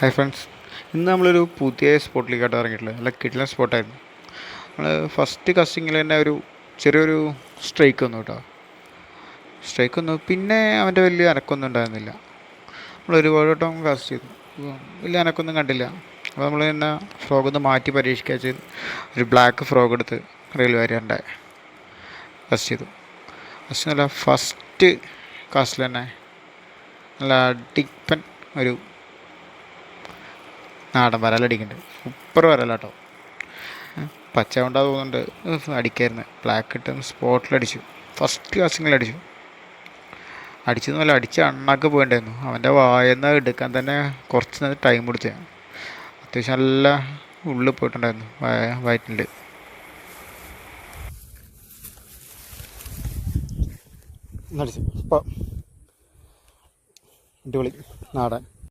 Hi friends, ഇന്ന് നമ്മളൊരു പുതിയ സ്പോട്ടിലേക്കായിട്ട് ഇറങ്ങിയിട്ടുള്ളത്. നല്ല കിടിലൻ സ്പോട്ടായിരുന്നു. നമ്മൾ ഫസ്റ്റ് കാസ്റ്റിങ്ങിൽ തന്നെ ഒരു ചെറിയൊരു സ്ട്രൈക്ക് വന്നു കേട്ടോ. സ്ട്രൈക്ക് വന്നു, പിന്നെ അവൻ്റെ വലിയ അനക്കൊന്നും ഉണ്ടായിരുന്നില്ല. നമ്മൾ ഒരുപാട് വട്ടം കാസ്റ്റ് ചെയ്തു, വലിയ അനക്കൊന്നും കണ്ടില്ല. അപ്പോൾ നമ്മൾ തന്നെ ഫ്രോഗ് ഒന്ന് മാറ്റി പരീക്ഷിക്കുക ചെയ്ത് ഒരു ബ്ലാക്ക് ഫ്രോഗ് എടുത്ത് റെയിൽ വാരിയറിൻ്റെ കാസ്റ്റ് ചെയ്തു. ഫസ്റ്റ് നല്ല ഫസ്റ്റ് കാസ്റ്റിൽ തന്നെ നല്ല ഡിപ്പൻ ഒരു നാടൻ വരാലടിക്കുന്നുണ്ട്. സൂപ്പർ വരാല കേട്ടോ. പച്ച കൊണ്ടാ തോന്നുന്നുണ്ട് അടിക്കായിരുന്നു. ബ്ലാക്ക് ഇട്ട് സ്പോട്ടിലടിച്ചു. ഫസ്റ്റ് കാസ്റ്റിങ്ങിലടിച്ചു. അടിച്ചെന്നല്ല, അടിച്ച് അണ്ണാക്ക് പോയിണ്ടായിരുന്നു. അവൻ്റെ വായന്ന് എടുക്കാൻ തന്നെ കുറച്ച് ടൈം പിടിച്ചു. അത്യാവശ്യം നല്ല ഉള്ളിൽ പോയിട്ടുണ്ടായിരുന്നു വയറ്റിൽ. അടിച്ചു ഇപ്പം അടിപൊളി നാടൻ.